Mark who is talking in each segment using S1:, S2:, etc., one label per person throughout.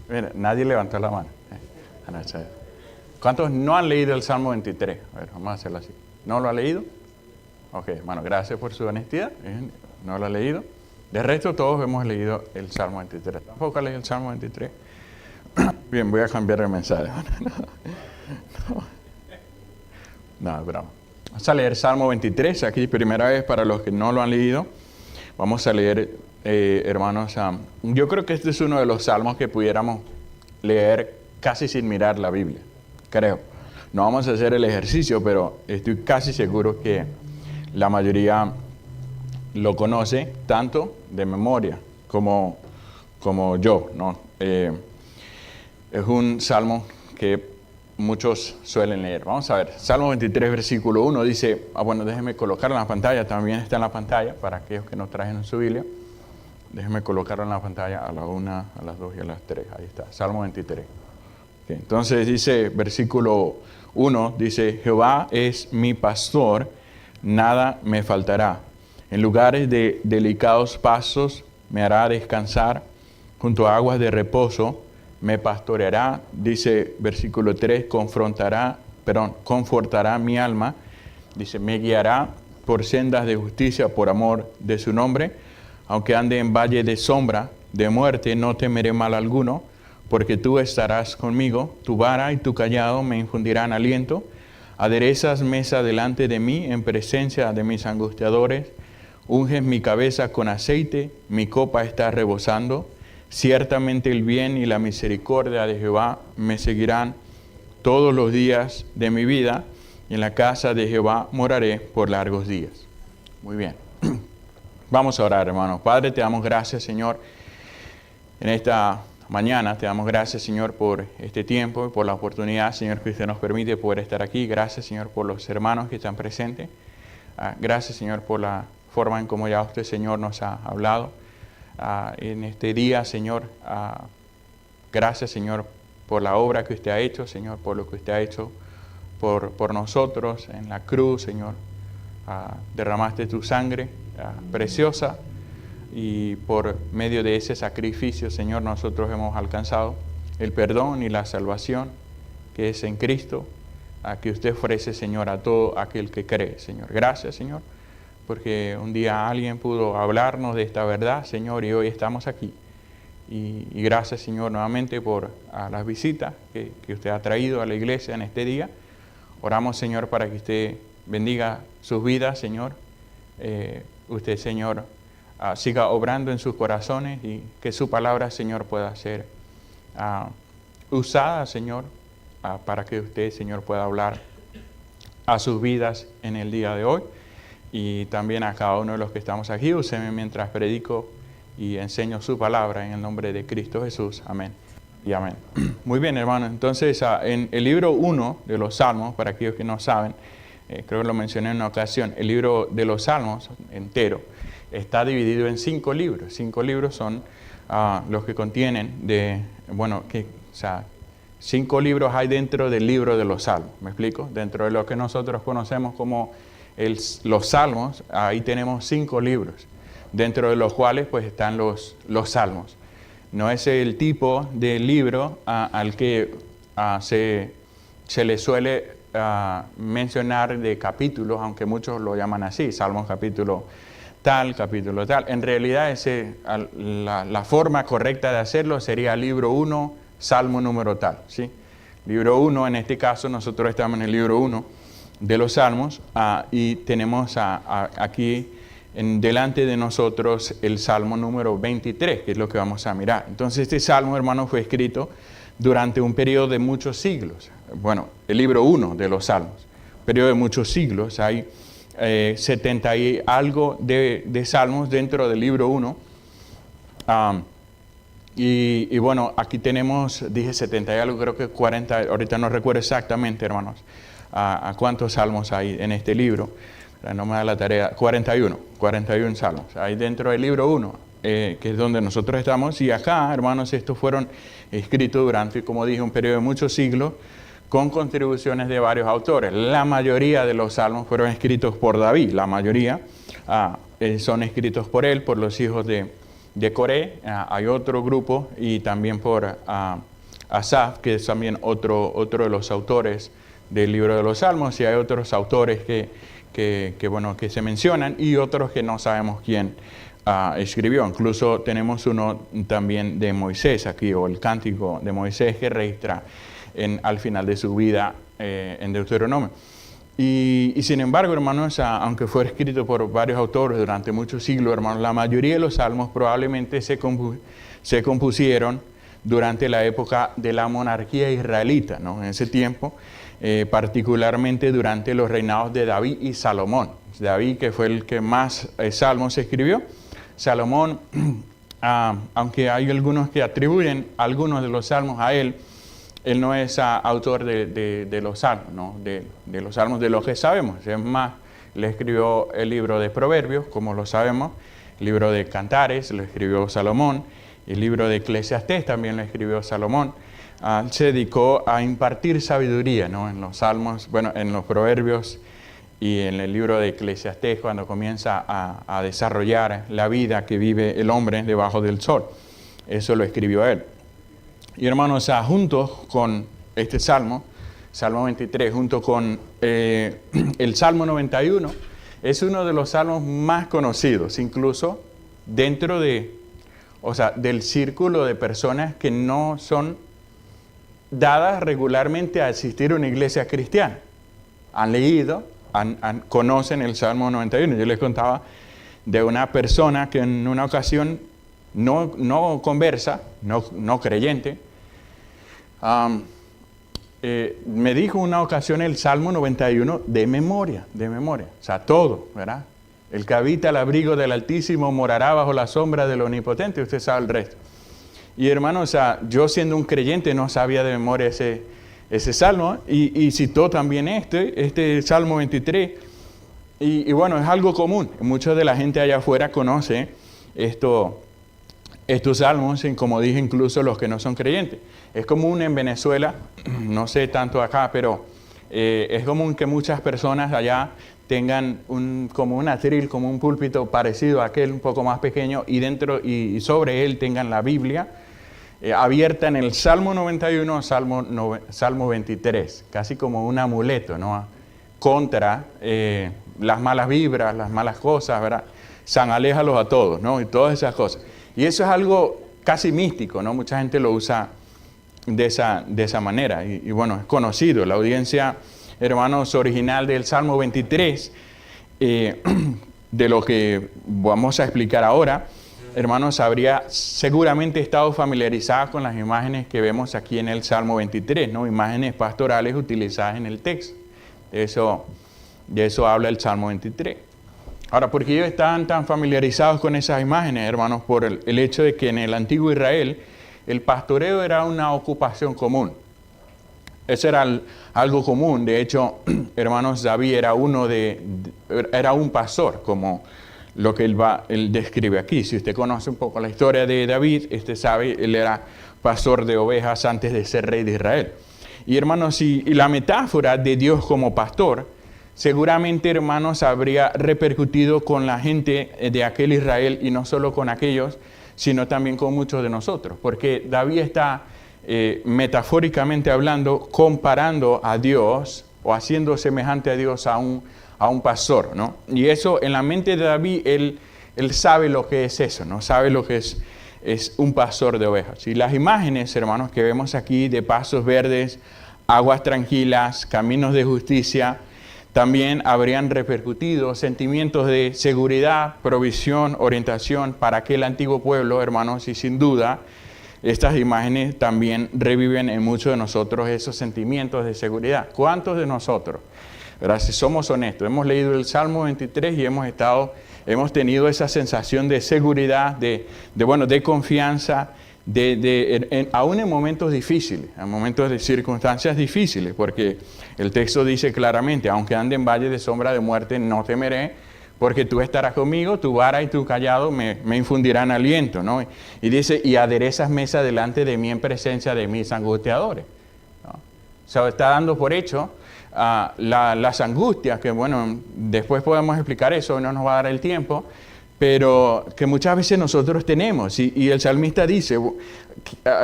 S1: Mira, nadie levantó la mano. ¿Cuántos no han leído el Salmo 23? A ver, vamos a hacerlo así. ¿No lo ha leído? Ok, bueno, gracias por su honestidad. No lo ha leído. De resto, todos hemos leído el Salmo 23. ¿Tampoco ha leído el Salmo 23? Bien, voy a cambiar el mensaje. No, bravo. Vamos a leer Salmo 23, aquí primera vez para los que no lo han leído. Vamos a leer, hermanos, yo creo que este es uno de los salmos que pudiéramos leer casi sin mirar la Biblia, creo. No vamos a hacer el ejercicio, pero estoy casi seguro que la mayoría lo conoce tanto de memoria como yo, ¿no? Es un salmo que muchos suelen leer. Vamos a ver, Salmo 23, versículo 1 dice, bueno, déjenme colocarlo en la pantalla, también está en la pantalla para aquellos que no trajeron su Biblia. Déjenme colocarlo en la pantalla a la 1, a las 2 y a las 3. Ahí está, Salmo 23. Okay, entonces dice, versículo 1, dice, Jehová es mi pastor, nada me faltará. En lugares de delicados pastos me hará descansar, junto a aguas de reposo me pastoreará, dice versículo 3, confortará mi alma, dice, me guiará por sendas de justicia por amor de su nombre, aunque ande en valle de sombra, de muerte, no temeré mal alguno, porque tú estarás conmigo, tu vara y tu callado me infundirán aliento, aderezas mesa delante de mí en presencia de mis angustiadores, unges mi cabeza con aceite, mi copa está rebosando. Ciertamente el bien y la misericordia de Jehová me seguirán todos los días de mi vida, y en la casa de Jehová moraré por largos días. Muy bien. Vamos a orar, hermanos. Padre, te damos gracias, Señor, en esta mañana. Te damos gracias, Señor, por este tiempo y por la oportunidad, Señor, que usted nos permite poder estar aquí. Gracias, Señor, por los hermanos que están presentes. Gracias, Señor, por la forma en cómo ya usted, Señor, nos ha hablado. En este día, Señor, gracias, Señor, por la obra que usted ha hecho, Señor, por lo que usted ha hecho por nosotros en la cruz, Señor. Derramaste tu sangre preciosa y por medio de ese sacrificio, Señor, nosotros hemos alcanzado el perdón y la salvación que es en Cristo, que usted ofrece, Señor, a todo aquel que cree, Señor. Gracias, Señor, porque un día alguien pudo hablarnos de esta verdad, Señor, y hoy estamos aquí. Y gracias, Señor, nuevamente por las visitas que usted ha traído a la iglesia en este día. Oramos, Señor, para que usted bendiga sus vidas, Señor. Usted, Señor, siga obrando en sus corazones y que su palabra, Señor, pueda ser usada, Señor, para que usted, Señor, pueda hablar a sus vidas en el día de hoy. Y también a cada uno de los que estamos aquí, úseme mientras predico y enseño su palabra en el nombre de Cristo Jesús. Amén y amén. Muy bien, hermanos. Entonces, en el libro 1 de los Salmos, para aquellos que no saben, creo que lo mencioné en una ocasión, el libro de los Salmos entero está dividido en 5 libros. 5 libros son los que contienen 5 libros hay dentro del libro de los Salmos. ¿Me explico? Dentro de lo que nosotros conocemos como los Salmos, ahí tenemos 5 libros, dentro de los cuales pues están los Salmos. No es el tipo de libro al que se le suele mencionar de capítulos, aunque muchos lo llaman así, Salmos capítulo tal, capítulo tal. En realidad la forma correcta de hacerlo sería libro 1, Salmo número tal, ¿sí? Libro 1, en este caso nosotros estamos en el libro 1 de los Salmos y tenemos aquí delante de nosotros el Salmo número 23, que es lo que vamos a mirar. Entonces este Salmo, hermano, fue escrito durante un periodo de muchos siglos. Bueno, el libro 1 de los Salmos, periodo de muchos siglos. Hay 70 y algo de Salmos dentro del libro 1. Y bueno, aquí tenemos, dije 70 y algo, creo que 40, ahorita no recuerdo exactamente, hermanos, a cuántos salmos hay en este libro. No me da la tarea, 41 salmos. Hay dentro del libro 1, que es donde nosotros estamos. Y acá, hermanos, estos fueron escritos durante, como dije, un periodo de muchos siglos, con contribuciones de varios autores. La mayoría de los salmos fueron escritos por David, la mayoría son escritos por él, por los hijos de de Coré, hay otro grupo, y también por Asaf, que es también otro de los autores del libro de los Salmos, y hay otros autores que se mencionan, y otros que no sabemos quién escribió. Incluso tenemos uno también de Moisés aquí, o el cántico de Moisés, que registra al final de su vida en Deuteronomio. Y sin embargo, hermanos, aunque fue escrito por varios autores durante muchos siglos, hermanos, la mayoría de los salmos probablemente se compusieron durante la época de la monarquía israelita, ¿no? En ese tiempo, particularmente durante los reinados de David y Salomón. David, que fue el que más salmos escribió. Salomón, aunque hay algunos que atribuyen algunos de los salmos a él no es autor de los salmos, ¿no? de los salmos de los que sabemos. Es más, le escribió el libro de Proverbios, como lo sabemos, el libro de Cantares lo escribió Salomón, el libro de Eclesiastés también lo escribió Salomón. Se dedicó a impartir sabiduría, ¿no? En los salmos, en los Proverbios y en el libro de Eclesiastés, cuando comienza a desarrollar la vida que vive el hombre debajo del sol. Eso lo escribió él. Y hermanos, juntos con este salmo, Salmo 23, junto con el Salmo 91, es uno de los salmos más conocidos, incluso dentro del círculo de personas que no son dadas regularmente a asistir a una iglesia cristiana. Han leído, conocen el Salmo 91. Yo les contaba de una persona que en una ocasión no conversa, no creyente, me dijo una ocasión el Salmo 91 de memoria, o sea, todo, ¿verdad? El que habita al abrigo del Altísimo morará bajo la sombra del Omnipotente, usted sabe el resto. Y hermano, o sea, yo siendo un creyente no sabía de memoria ese Salmo, y citó también este Salmo 23, y bueno, es algo común. Mucha de la gente allá afuera conoce estos salmos, y como dije, incluso los que no son creyentes. Es común en Venezuela, no sé tanto acá, pero es común que muchas personas allá tengan como un atril, como un púlpito parecido a aquel, un poco más pequeño, y dentro y sobre él tengan la Biblia abierta en el Salmo 91, Salmo 23, casi como un amuleto, ¿no? Contra las malas vibras, las malas cosas, ¿verdad? San aléjalos a todos, ¿no? Y todas esas cosas. Y eso es algo casi místico, ¿no? Mucha gente lo usa de esa manera. Y bueno, es conocido. La audiencia, hermanos, original del Salmo 23, de lo que vamos a explicar ahora, hermanos, habría seguramente estado familiarizada con las imágenes que vemos aquí en el Salmo 23, ¿no? Imágenes pastorales utilizadas en el texto. De eso habla el Salmo 23. Ahora, ¿por qué ellos estaban tan familiarizados con esas imágenes, hermanos? Por el hecho de que en el antiguo Israel el pastoreo era una ocupación común. Eso era algo común. De hecho, hermanos, David era un pastor, como lo que él describe aquí. Si usted conoce un poco la historia de David, sabe, él era pastor de ovejas antes de ser rey de Israel. Y hermanos, y la metáfora de Dios como pastor, seguramente, hermanos, habría repercutido con la gente de aquel Israel, y no solo con aquellos, sino también con muchos de nosotros, porque David está metafóricamente hablando, comparando a Dios o haciendo semejante a Dios a un pastor, ¿no? Y eso en la mente de David, él sabe lo que es eso, ¿no? Sabe lo que es un pastor de ovejas. Y las imágenes, hermanos, que vemos aquí de pastos verdes, aguas tranquilas, caminos de justicia, también habrían repercutido sentimientos de seguridad, provisión, orientación para aquel antiguo pueblo, hermanos, y sin duda estas imágenes también reviven en muchos de nosotros esos sentimientos de seguridad. ¿Cuántos de nosotros, verdad, si somos honestos, hemos leído el Salmo 23 y hemos tenido esa sensación de seguridad, de confianza, aún en momentos difíciles, en momentos de circunstancias difíciles, porque el texto dice claramente: aunque ande en valle de sombra de muerte, no temeré, porque tú estarás conmigo, tu vara y tu callado me infundirán aliento, ¿no? Y dice: y aderezas mesa delante de mí en presencia de mis angustiadores, ¿no? O sea, está dando por hecho las angustias, que bueno, después podemos explicar eso, no nos va a dar el tiempo, pero que muchas veces nosotros tenemos. Y el salmista dice,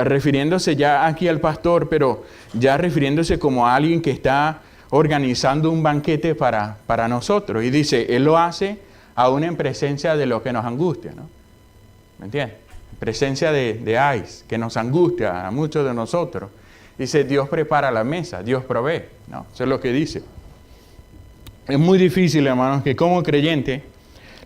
S1: refiriéndose ya aquí al pastor, pero ya refiriéndose como a alguien que está organizando un banquete para nosotros. Y dice, Él lo hace aún en presencia de lo que nos angustia, ¿no? ¿Me entiendes? En presencia de ICE, que nos angustia a muchos de nosotros. Dice, Dios prepara la mesa, Dios provee, ¿no? Eso es lo que dice. Es muy difícil, hermanos, que como creyente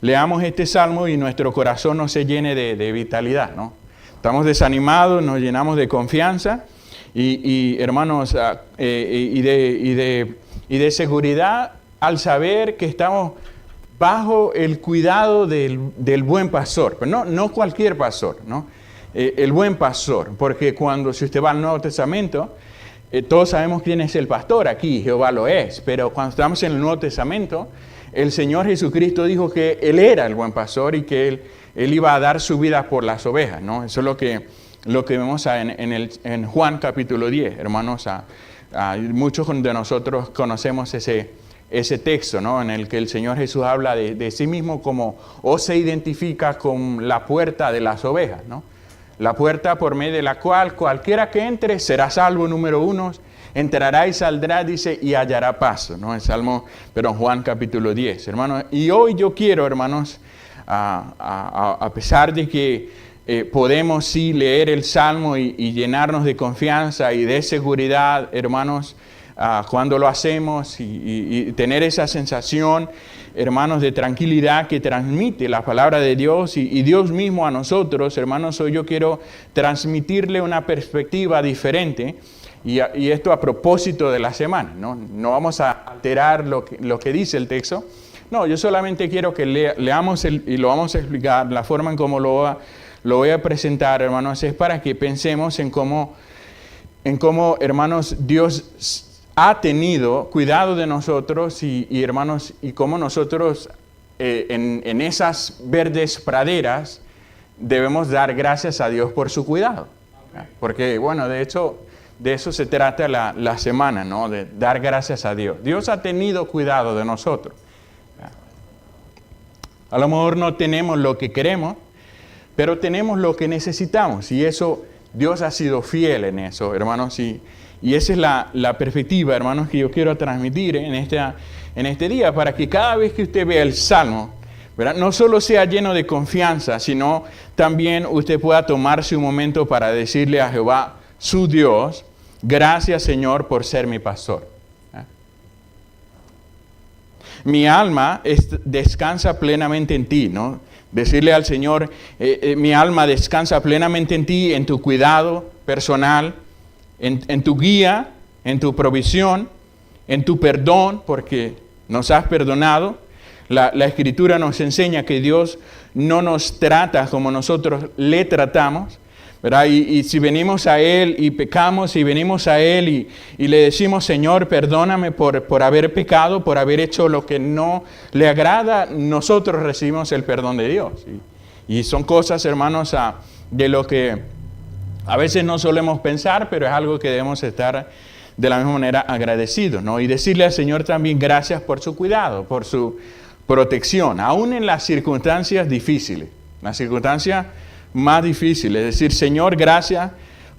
S1: leamos este salmo y nuestro corazón no se llene de vitalidad, ¿no? Estamos desanimados, nos llenamos de confianza y hermanos, y de seguridad al saber que estamos bajo el cuidado del buen pastor. Pero no cualquier pastor, ¿no? El buen pastor, porque si usted va al Nuevo Testamento, todos sabemos quién es el pastor aquí, Jehová lo es, pero cuando estamos en el Nuevo Testamento, el Señor Jesucristo dijo que Él era el buen pastor y que Él iba a dar su vida por las ovejas, ¿no? Eso es lo que vemos en Juan capítulo 10, hermanos. Muchos de nosotros conocemos ese texto, ¿no? En el que el Señor Jesús habla de sí mismo o se identifica con la puerta de las ovejas, ¿no? La puerta por medio de la cual cualquiera que entre será salvo, número 1, entrará y saldrá, dice, y hallará paso, ¿no? Juan capítulo 10, hermanos. Y hoy yo quiero, hermanos, a pesar de que podemos sí leer el Salmo y llenarnos de confianza y de seguridad, hermanos, cuando lo hacemos y tener esa sensación, hermanos, de tranquilidad que transmite la palabra de Dios y Dios mismo a nosotros, hermanos, hoy yo quiero transmitirle una perspectiva diferente y esto a propósito de la semana, ¿no? No vamos a alterar lo que dice el texto. No, yo solamente quiero que leamos y lo vamos a explicar, la forma en cómo lo voy a presentar, hermanos, es para que pensemos en cómo, hermanos, Dios ha tenido cuidado de nosotros y hermanos, y cómo nosotros en esas verdes praderas debemos dar gracias a Dios por su cuidado. Porque, bueno, de hecho, de eso se trata la semana, ¿no? De dar gracias a Dios. Dios ha tenido cuidado de nosotros. A lo mejor no tenemos lo que queremos, pero tenemos lo que necesitamos. Y eso, Dios ha sido fiel en eso, hermanos. Y esa es la perspectiva, hermanos, que yo quiero transmitir en este día, para que cada vez que usted vea el Salmo, ¿verdad?, no solo sea lleno de confianza, sino también usted pueda tomarse un momento para decirle a Jehová, su Dios, gracias, Señor, por ser mi pastor. Mi alma descansa plenamente en ti, ¿no? Decirle al Señor, mi alma descansa plenamente en ti, en tu cuidado personal, en tu guía, en tu provisión, en tu perdón, porque nos has perdonado. La Escritura nos enseña que Dios no nos trata como nosotros le tratamos, ¿verdad? Y si venimos a Él y pecamos y venimos a Él y le decimos, Señor, perdóname por haber pecado, por haber hecho lo que no le agrada, nosotros recibimos el perdón de Dios. Y son cosas, hermanos, de lo que a veces no solemos pensar, pero es algo que debemos estar de la misma manera agradecidos, ¿no? Y decirle al Señor también gracias por su cuidado, por su protección, aún en las circunstancias difíciles, las circunstancias más difíciles. Es decir, Señor, gracias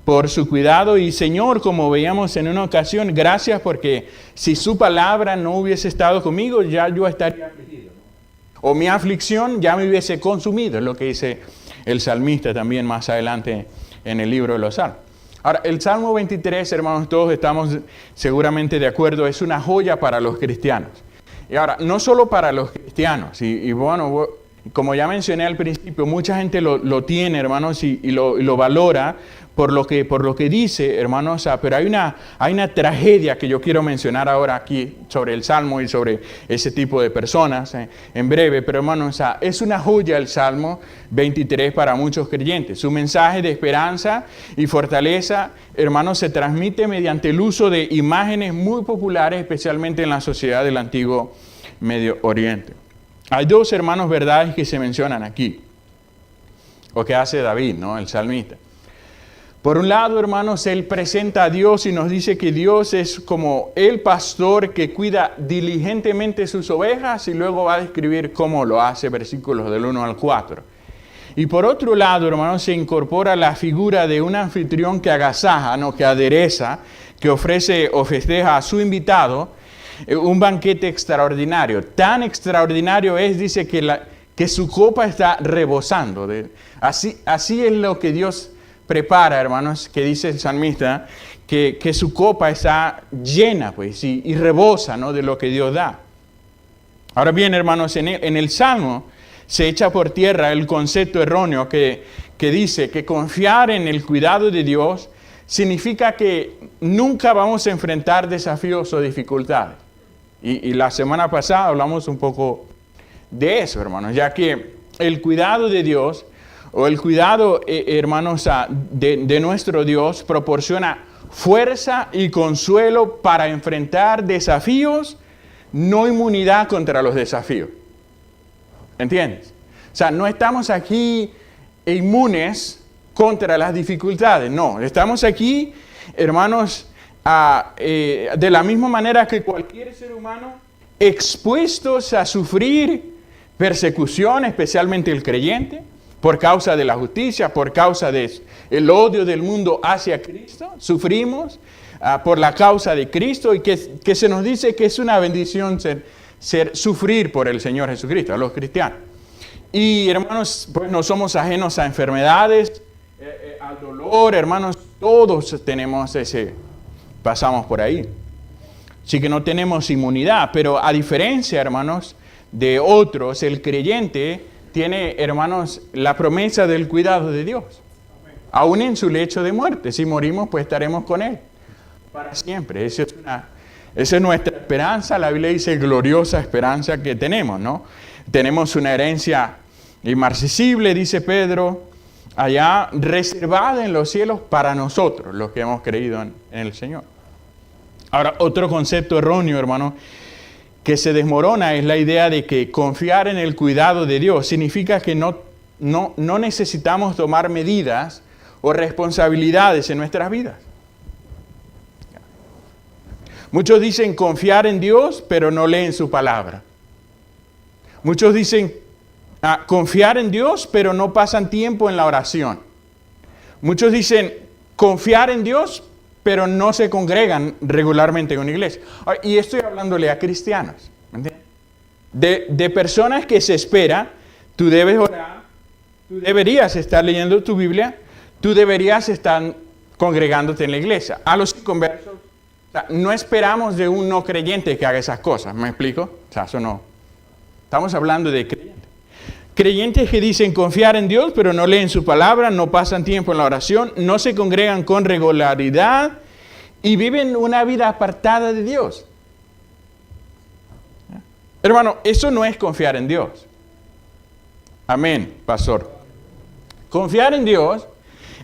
S1: por su cuidado y Señor, como veíamos en una ocasión, gracias porque si su palabra no hubiese estado conmigo, ya yo estaría afligido, ¿no? O mi aflicción ya me hubiese consumido, es lo que dice el salmista también más adelante en el libro de los Salmos. Ahora, el Salmo 23, hermanos, todos estamos seguramente de acuerdo, es una joya para los cristianos. Y ahora, no solo para los cristianos, y bueno, como ya mencioné al principio, mucha gente lo tiene, hermanos, y lo valora por lo que dice, hermanos, pero hay una tragedia que yo quiero mencionar ahora aquí sobre el Salmo y sobre ese tipo de personas en breve, pero hermanos, es una joya el Salmo 23 para muchos creyentes. Su mensaje de esperanza y fortaleza, hermanos, se transmite mediante el uso de imágenes muy populares, especialmente en la sociedad del antiguo Medio Oriente. Hay dos, hermanos, verdades que se mencionan aquí, o que hace David, ¿no?, el salmista. Por un lado, hermanos, él presenta a Dios y nos dice que Dios es como el pastor que cuida diligentemente sus ovejas y luego va a describir cómo lo hace, versículos del 1 al 4. Y por otro lado, hermanos, se incorpora la figura de un anfitrión que agasaja, ¿no? Que adereza, que ofrece o festeja a su invitado un banquete extraordinario. Tan extraordinario es, dice, que su copa está rebosando. Así es lo que Dios prepara, hermanos, que dice el salmista, que su copa está llena, pues, y rebosa, ¿no? De lo que Dios da. Ahora bien, hermanos, en el Salmo se echa por tierra el concepto erróneo que dice que confiar en el cuidado de Dios significa que nunca vamos a enfrentar desafíos o dificultades. Y la semana pasada hablamos un poco de eso, hermanos, ya que el cuidado de Dios o el cuidado, hermanos, de nuestro Dios proporciona fuerza y consuelo para enfrentar desafíos, no inmunidad contra los desafíos. ¿Entiendes? O sea, no estamos aquí inmunes contra las dificultades, no. Estamos aquí, hermanos, de la misma manera que cualquier ser humano, expuestos a sufrir persecución, especialmente el creyente, por causa de la justicia, por causa del odio del mundo hacia Cristo. Sufrimos por la causa de Cristo y que se nos dice que es una bendición sufrir por el Señor Jesucristo, a los cristianos. Y hermanos, pues no somos ajenos a enfermedades, al dolor, hermanos, todos pasamos por ahí. Así que no tenemos inmunidad, pero a diferencia, hermanos, de otros, el creyente tiene, hermanos, la promesa del cuidado de Dios. Aún en su lecho de muerte, si morimos, pues estaremos con Él para siempre. Esa es nuestra esperanza. La Biblia dice gloriosa esperanza que tenemos, ¿no? Tenemos una herencia inmarcesible, dice Pedro, allá reservada en los cielos para nosotros, los que hemos creído en el Señor. Ahora, otro concepto erróneo, hermano, que se desmorona es la idea de que confiar en el cuidado de Dios significa que no necesitamos tomar medidas o responsabilidades en nuestras vidas. Muchos dicen confiar en Dios, pero no leen su palabra. Muchos dicen confiar en Dios, pero no pasan tiempo en la oración. Muchos dicen confiar en Dios, pero no se congregan regularmente en una iglesia. Y estoy hablándole a cristianos, ¿entiendes? De personas que se espera, tú debes orar, tú deberías estar leyendo tu Biblia, tú deberías estar congregándote en la iglesia. A los conversos, o sea, no esperamos de un no creyente que haga esas cosas, ¿me explico? O sea, eso no. Estamos hablando de creyentes. Creyentes que dicen confiar en Dios, pero no leen su palabra, no pasan tiempo en la oración, no se congregan con regularidad y viven una vida apartada de Dios. Hermano, eso no es confiar en Dios. Amén, pastor. Confiar en Dios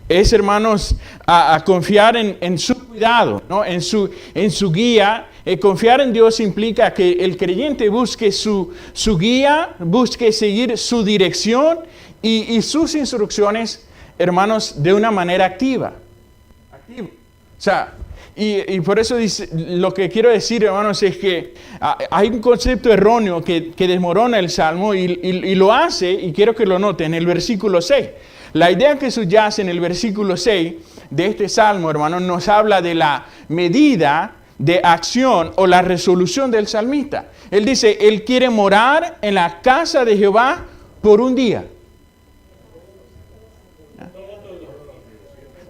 S1: es, hermanos, a confiar en su cuidado, ¿no? en su guía. Confiar en Dios implica que el creyente busque su guía, busque seguir su dirección y sus instrucciones, hermanos, de una manera activa. O sea, y por eso lo que quiero decir, hermanos, es que hay un concepto erróneo que desmorona el Salmo y lo hace, y quiero que lo noten, en el versículo 6. La idea que subyace en el versículo 6 de este Salmo, hermanos, nos habla de la medida de acción o la resolución del salmista. Él dice, él quiere morar en la casa de Jehová por un día.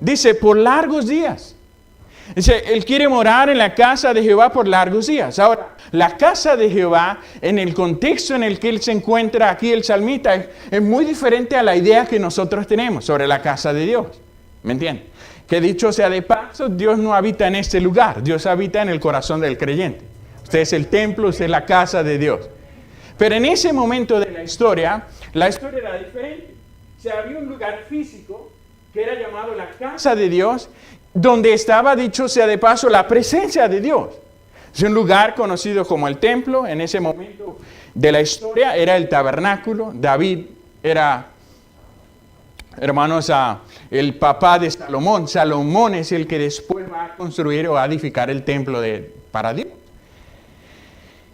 S1: Dice, por largos días. Dice, él quiere morar en la casa de Jehová por largos días. Ahora, la casa de Jehová, en el contexto en el que él se encuentra aquí, el salmista, es muy diferente a la idea que nosotros tenemos sobre la casa de Dios. ¿Me entienden? Que dicho sea de paso, Dios no habita en este lugar. Dios habita en el corazón del creyente. Usted es el templo, usted es la casa de Dios. Pero en ese momento de la historia era diferente. O sea, había un lugar físico que era llamado la casa de Dios, donde estaba, dicho sea de paso, la presencia de Dios. Es un lugar conocido como el templo. En ese momento de la historia era el tabernáculo. David era hermanos, el papá de Salomón. Salomón es el que después va a construir o a edificar el templo para Dios.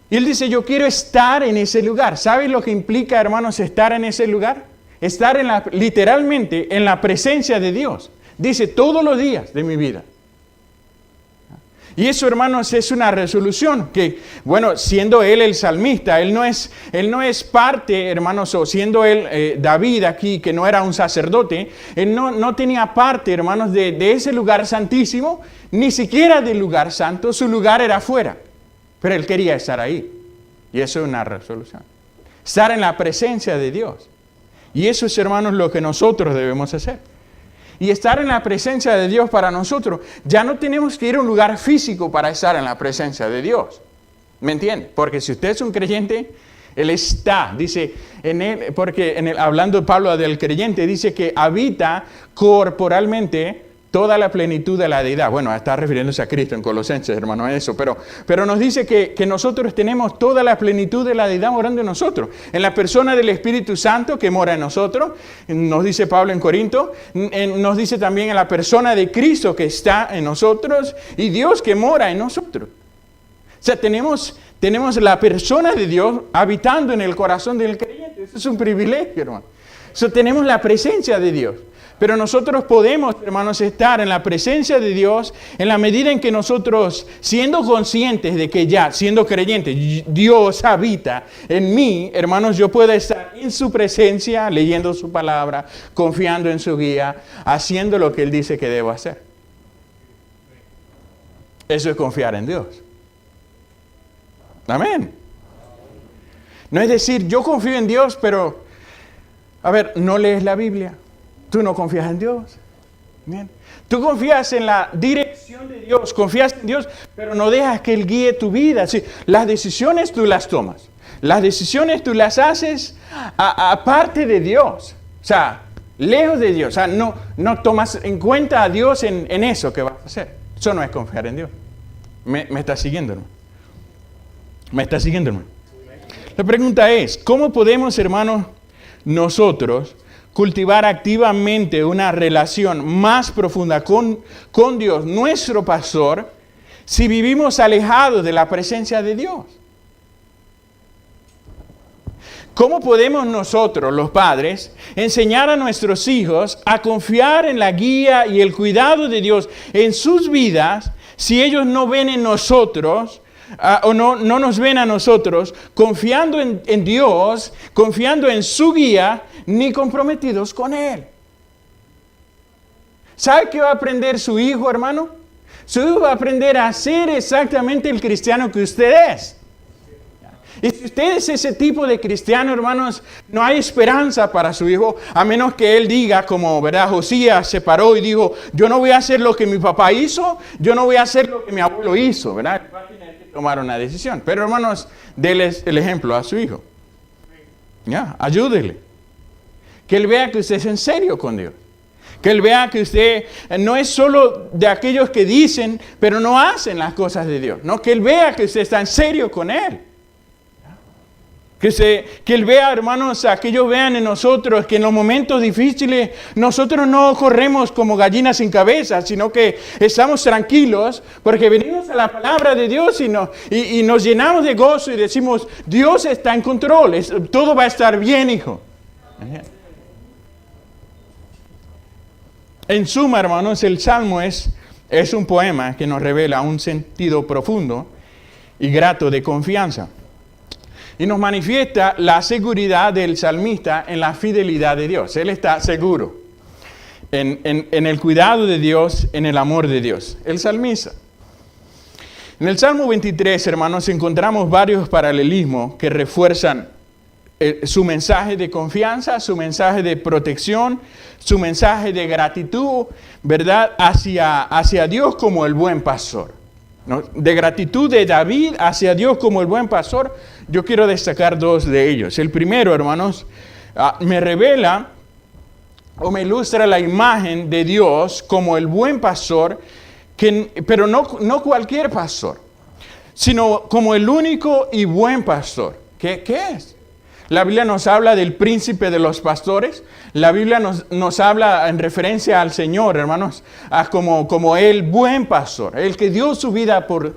S1: Y él dice, yo quiero estar en ese lugar. ¿Sabes lo que implica, hermanos, estar en ese lugar? Estar literalmente en la presencia de Dios. Dice, todos los días de mi vida. Y eso, hermanos, es una resolución que, bueno, siendo él el salmista, él no es parte, hermanos, o siendo él David aquí, que no era un sacerdote, él no tenía parte, hermanos, de ese lugar santísimo, ni siquiera del lugar santo, su lugar era afuera. Pero él quería estar ahí. Y eso es una resolución. Estar en la presencia de Dios. Y eso es, hermanos, lo que nosotros debemos hacer. Y estar en la presencia de Dios para nosotros, ya no tenemos que ir a un lugar físico para estar en la presencia de Dios. ¿Me entiende? Porque si usted es un creyente, Él está, dice, en él, porque hablando Pablo del creyente, dice que habita corporalmente toda la plenitud de la deidad. Bueno, está refiriéndose a Cristo en Colosenses, hermano, a eso. Pero nos dice que nosotros tenemos toda la plenitud de la deidad morando en nosotros. En la persona del Espíritu Santo que mora en nosotros, nos dice Pablo en Corinto, nos dice también en la persona de Cristo que está en nosotros y Dios que mora en nosotros. O sea, tenemos la persona de Dios habitando en el corazón del creyente. Eso es un privilegio, hermano. Tenemos la presencia de Dios. Pero nosotros podemos, hermanos, estar en la presencia de Dios en la medida en que nosotros, siendo conscientes de que ya, siendo creyentes, Dios habita en mí, hermanos, yo puedo estar en su presencia, leyendo su palabra, confiando en su guía, haciendo lo que Él dice que debo hacer. Eso es confiar en Dios. Amén. No es decir, yo confío en Dios, pero, a ver, no lees la Biblia. Tú no confías en Dios. Bien. Tú confías en la dirección de Dios, confías en Dios, pero no dejas que Él guíe tu vida. Sí, las decisiones tú las tomas. Las decisiones tú las haces aparte de Dios. O sea, lejos de Dios. O sea, no tomas en cuenta a Dios en eso que vas a hacer. Eso no es confiar en Dios. ¿Me está siguiendo, hermano? ¿Me está siguiendo, hermano? La pregunta es, ¿cómo podemos, hermanos, nosotros cultivar activamente una relación más profunda con Dios, nuestro pastor, si vivimos alejados de la presencia de Dios? ¿Cómo podemos nosotros, los padres, enseñar a nuestros hijos a confiar en la guía y el cuidado de Dios en sus vidas si ellos no ven en nosotros o no nos ven a nosotros confiando en Dios, confiando en su guía, ni comprometidos con Él? ¿Sabe qué va a aprender su hijo, hermano? Su hijo va a aprender a ser exactamente el cristiano que usted es. Y si usted es ese tipo de cristiano, hermanos, no hay esperanza para su hijo, a menos que él diga, como, ¿verdad? Josías se paró y dijo, yo no voy a hacer lo que mi papá hizo, yo no voy a hacer lo que mi abuelo hizo, ¿verdad? Va a tener que tomar una decisión. Pero, hermanos, déle el ejemplo a su hijo. Ya, ayúdele. Que él vea que usted es en serio con Dios. Que él vea que usted no es solo de aquellos que dicen, pero no hacen las cosas de Dios. No, que él vea que usted está en serio con Él. Que él vea, hermanos, que ellos vean en nosotros que en los momentos difíciles nosotros no corremos como gallinas sin cabeza, sino que estamos tranquilos porque venimos a la palabra de Dios y nos llenamos de gozo y decimos, Dios está en control, todo va a estar bien, hijo. En suma, hermanos, el Salmo es un poema que nos revela un sentido profundo y grato de confianza. Y nos manifiesta la seguridad del salmista en la fidelidad de Dios. Él está seguro en el cuidado de Dios, en el amor de Dios. El salmista. En el Salmo 23, hermanos, encontramos varios paralelismos que refuerzan su mensaje de confianza, su mensaje de protección, su mensaje de gratitud, ¿verdad? Hacia Dios como el buen pastor. ¿No? De gratitud de David hacia Dios como el buen pastor, yo quiero destacar dos de ellos. El primero, hermanos, me revela o me ilustra la imagen de Dios como el buen pastor, pero no cualquier pastor, sino como el único y buen pastor. ¿Qué es? La Biblia nos habla del príncipe de los pastores. La Biblia nos habla en referencia al Señor, hermanos, como el buen pastor, el que dio su vida por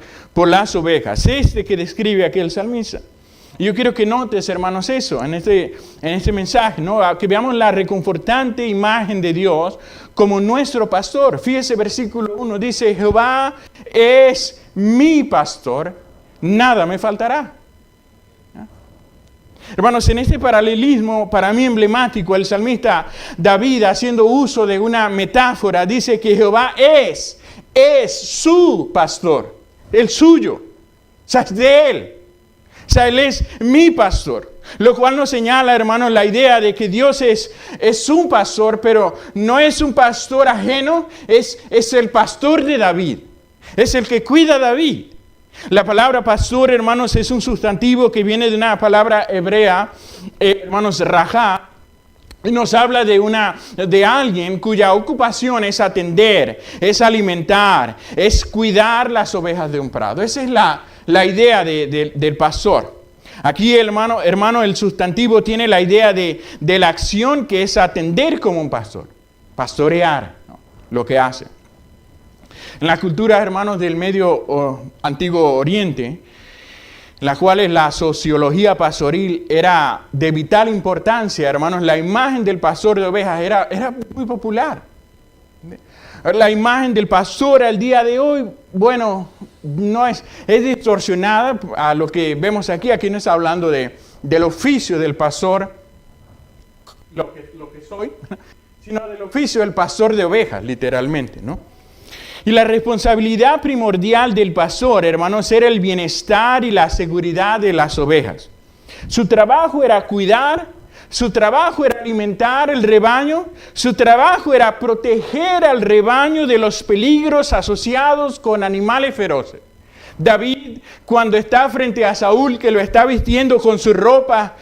S1: las ovejas. Que describe aquí el salmista. Y yo quiero que notes, hermanos, eso en este mensaje, ¿no? Que veamos la reconfortante imagen de Dios como nuestro pastor. Fíjese, versículo 1 dice, Jehová es mi pastor, nada me faltará. Hermanos, en este paralelismo, para mí emblemático, el salmista David, haciendo uso de una metáfora, dice que Jehová es su pastor, el suyo, o sea, es de él. O sea, él es mi pastor. Lo cual nos señala, hermanos, la idea de que Dios es un pastor, pero no es un pastor ajeno, es el pastor de David. Es el que cuida a David. La palabra pastor, hermanos, es un sustantivo que viene de una palabra hebrea, hermanos, rajá, y nos habla de alguien cuya ocupación es atender, es alimentar, es cuidar las ovejas de un prado. Esa es la idea del pastor. Aquí, hermano, el sustantivo tiene la idea de la acción que es atender como un pastor, pastorear, ¿no? Lo que hace. En la cultura, hermanos, del Medio Antiguo Oriente, en las cuales la sociología pastoril era de vital importancia, hermanos, la imagen del pastor de ovejas era muy popular. La imagen del pastor al día de hoy, bueno, no es distorsionada a lo que vemos aquí. Aquí no está hablando del oficio del pastor, lo que soy, sino del oficio del pastor de ovejas, literalmente, ¿no? Y la responsabilidad primordial del pastor, hermanos, era el bienestar y la seguridad de las ovejas. Su trabajo era cuidar, su trabajo era alimentar el rebaño, su trabajo era proteger al rebaño de los peligros asociados con animales feroces. David, cuando está frente a Saúl, que lo está vistiendo con su ropa,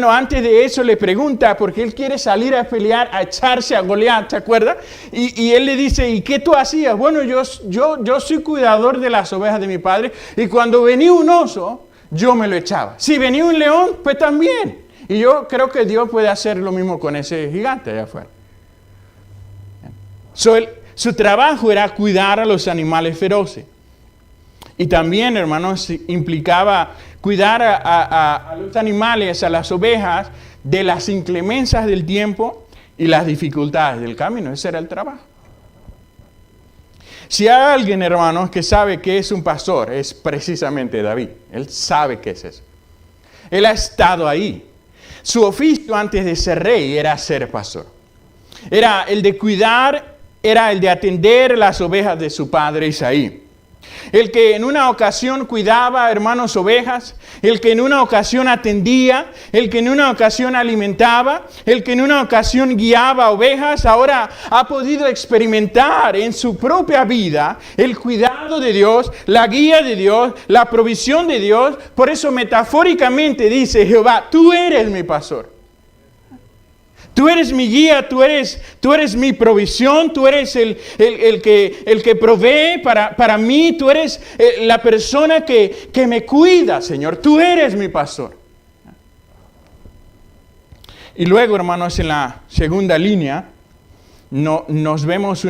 S1: antes de eso le pregunta, porque él quiere salir a pelear, a echarse a Goliat, ¿se acuerda? Y él le dice, ¿y qué tú hacías? Bueno, yo soy cuidador de las ovejas de mi padre, y cuando venía un oso, yo me lo echaba. Si venía un león, pues también. Y yo creo que Dios puede hacer lo mismo con ese gigante allá afuera. Su trabajo era cuidar a los animales feroces. Y también, hermanos, implicaba cuidar a los animales, a las ovejas, de las inclemencias del tiempo y las dificultades del camino. Ese era el trabajo. Si hay alguien, hermanos, que sabe que es un pastor, es precisamente David. Él sabe qué es eso. Él ha estado ahí. Su oficio antes de ser rey era ser pastor. Era el de cuidar, era el de atender las ovejas de su padre Isaí. El que en una ocasión cuidaba, hermanos, ovejas, el que en una ocasión atendía, el que en una ocasión alimentaba, el que en una ocasión guiaba ovejas, ahora ha podido experimentar en su propia vida el cuidado de Dios, la guía de Dios, la provisión de Dios. Por eso metafóricamente dice Jehová, tú eres mi pastor. Tú eres mi guía, tú eres mi provisión, tú eres el que provee para mí, tú eres la persona que me cuida, Señor. Tú eres mi pastor. Y luego, hermanos, en la segunda línea, nos vemos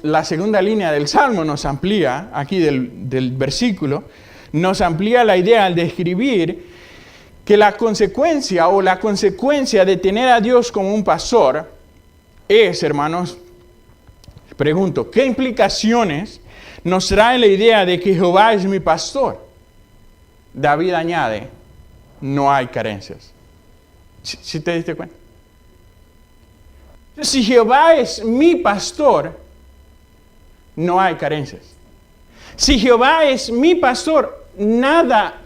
S1: la segunda línea del Salmo nos amplía, aquí del versículo, nos amplía la idea al describir que la consecuencia de tener a Dios como un pastor es, hermanos, pregunto, ¿qué implicaciones nos trae la idea de que Jehová es mi pastor? David añade, no hay carencias. ¿Sí te diste cuenta? Si Jehová es mi pastor, no hay carencias. Si Jehová es mi pastor, nada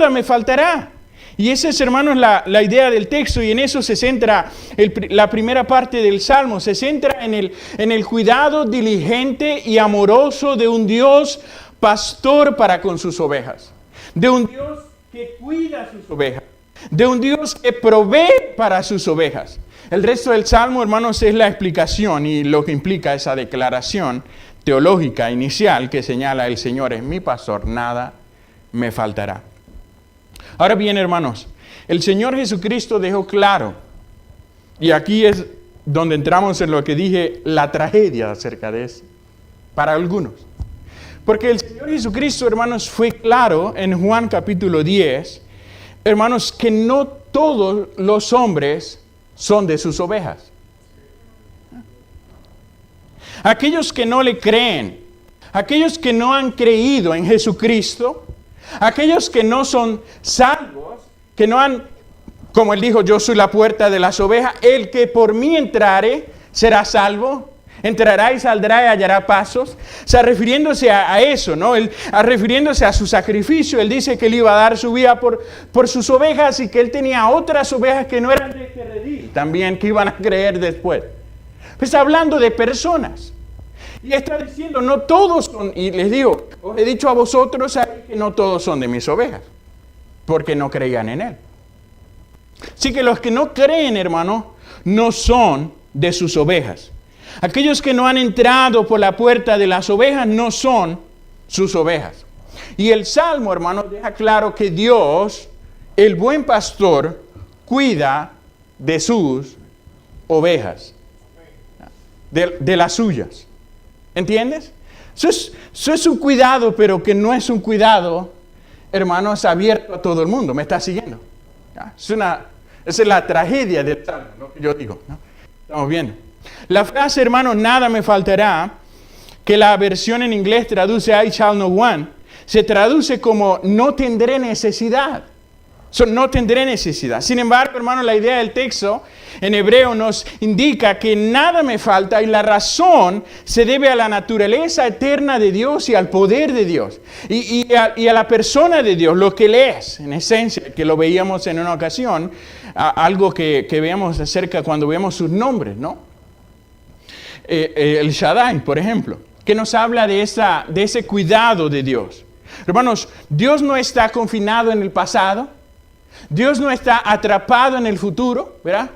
S1: me faltará. Y esa es, hermanos, la idea del texto, y en eso se centra la primera parte del Salmo. Se centra en el cuidado diligente y amoroso de un Dios pastor para con sus ovejas. De un Dios que cuida sus ovejas. De un Dios que provee para sus ovejas. El resto del Salmo, hermanos, es la explicación y lo que implica esa declaración teológica inicial que señala: el Señor es mi pastor, nada me faltará. Ahora bien, hermanos, el Señor Jesucristo dejó claro, y aquí es donde entramos en lo que dije, la tragedia acerca de eso, para algunos. Porque el Señor Jesucristo, hermanos, fue claro en Juan capítulo 10, hermanos, que no todos los hombres son de sus ovejas. Aquellos que no le creen, aquellos que no han creído en Jesucristo, aquellos que no son salvos, que no han, como él dijo, yo soy la puerta de las ovejas, el que por mí entrare será salvo, entrará y saldrá y hallará pasos. O sea, refiriéndose a eso, ¿no? Refiriéndose a su sacrificio, él dice que él iba a dar su vida por sus ovejas y que él tenía otras ovejas que no eran de este redil, también que iban a creer después. Pues está hablando de personas. Y está diciendo, no todos son, y les digo, os he dicho a vosotros que no todos son de mis ovejas, porque no creían en él. Así que los que no creen, hermano, no son de sus ovejas. Aquellos que no han entrado por la puerta de las ovejas no son sus ovejas. Y el Salmo, hermano, deja claro que Dios, el buen pastor, cuida de sus ovejas, de las suyas. ¿Entiendes? Eso es un cuidado, pero que no es un cuidado, hermanos, abierto a todo el mundo. ¿Me está siguiendo? Esa es la tragedia del Salmo, lo que yo digo, ¿no? Estamos viendo. La frase, hermanos, nada me faltará, que la versión en inglés traduce I shall not want, se traduce como no tendré necesidad. No tendré necesidad. Sin embargo, hermanos, la idea del texto en hebreo nos indica que nada me falta y la razón se debe a la naturaleza eterna de Dios y al poder de Dios y a la persona de Dios, lo que Él es, en esencia, que lo veíamos en una ocasión, algo que veíamos acerca cuando vemos sus nombres, ¿no? El Shaddai, por ejemplo, que nos habla de ese cuidado de Dios. Hermanos, Dios no está confinado en el pasado. Dios no está atrapado en el futuro, ¿verdad?